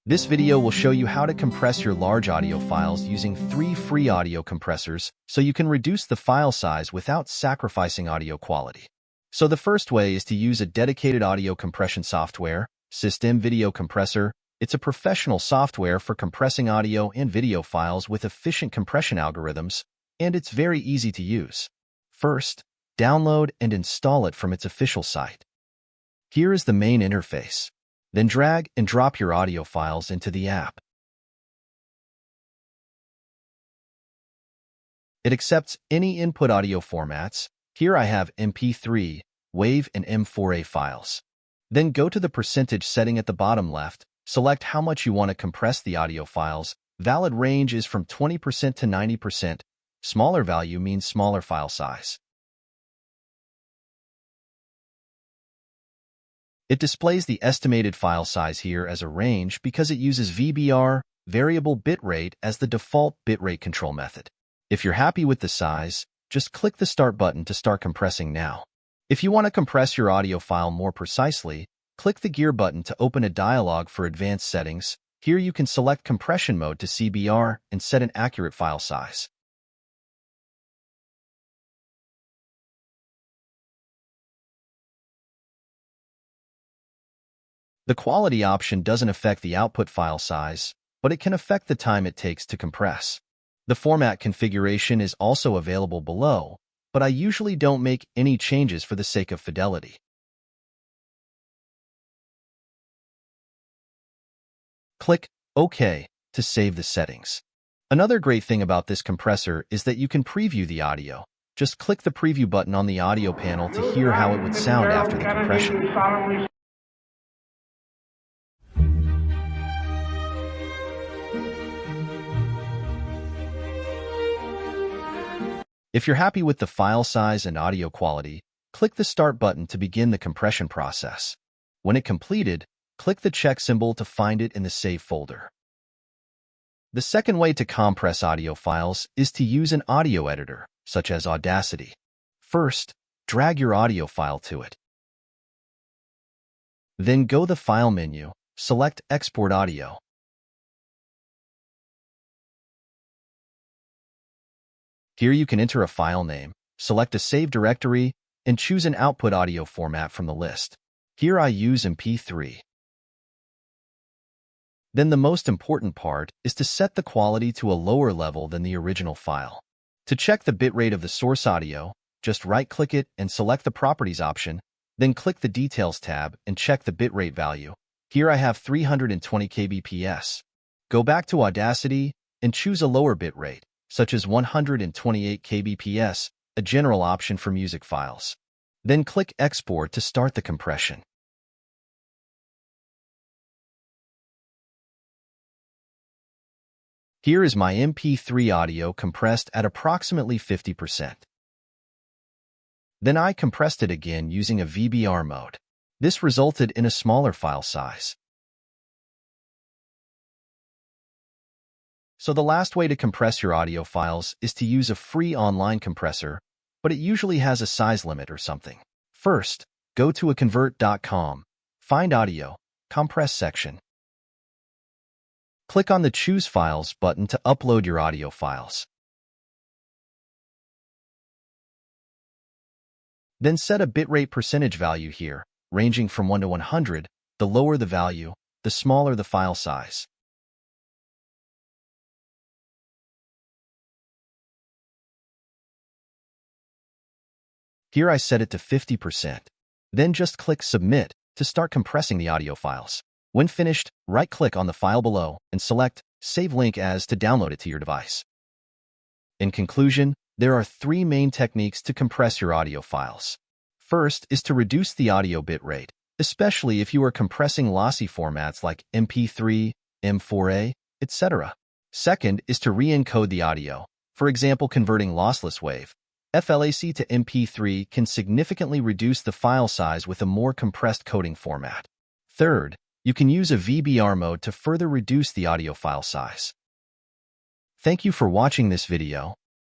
This video will show you how to compress your large audio files using 3 free audio compressors so you can reduce the file size without sacrificing audio quality. So the first way is to use a dedicated audio compression software, Cisdem Video Compressor. It's a professional software for compressing audio and video files with efficient compression algorithms, and it's very easy to use. First, download and install it from its official site. Here is the main interface. Then drag and drop your audio files into the app. It accepts any input audio formats. Here I have MP3, WAV, and M4A files. Then go to the percentage setting at the bottom left, select how much you want to compress the audio files. Valid range is from 20% to 90%. Smaller value means smaller file size. It displays the estimated file size here as a range because it uses VBR, variable bitrate, as the default bitrate control method. If you're happy with the size, just click the Start button to start compressing now. If you want to compress your audio file more precisely, click the Gear button to open a dialog for advanced settings. Here you can select compression mode to CBR and set an accurate file size. The quality option doesn't affect the output file size, but it can affect the time it takes to compress. The format configuration is also available below, but I usually don't make any changes for the sake of fidelity. Click OK to save the settings. Another great thing about this compressor is that you can preview the audio. Just click the preview button on the audio panel to hear how it would sound after the compression. If you're happy with the file size and audio quality, click the Start button to begin the compression process. When it completed, click the check symbol to find it in the Save folder. The second way to compress audio files is to use an audio editor, such as Audacity. First, drag your audio file to it. Then go to the File menu, select Export Audio. Here you can enter a file name, select a save directory, and choose an output audio format from the list. Here I use MP3. Then the most important part is to set the quality to a lower level than the original file. To check the bitrate of the source audio, just right-click it and select the Properties option, then click the Details tab and check the bitrate value. Here I have 320 kbps. Go back to Audacity and choose a lower bitrate, such as 128 kbps, a general option for music files. Then click Export to start the compression. Here is my MP3 audio compressed at approximately 50%. Then I compressed it again using a VBR mode. This resulted in a smaller file size. So the last way to compress your audio files is to use a free online compressor, but it usually has a size limit or something. First, go to aconvert.com, find Audio, Compress section. Click on the Choose Files button to upload your audio files. Then set a bitrate percentage value here, ranging from 1 to 100. The lower the value, the smaller the file size. Here I set it to 50%. Then just click Submit to start compressing the audio files. When finished, right-click on the file below and select Save Link As to download it to your device. In conclusion, there are 3 main techniques to compress your audio files. First is to reduce the audio bitrate, especially if you are compressing lossy formats like MP3, M4A, etc. Second is to re-encode the audio. For example, converting lossless WAV, FLAC to MP3 can significantly reduce the file size with a more compressed coding format. Third, you can use a VBR mode to further reduce the audio file size. Thank you for watching this video.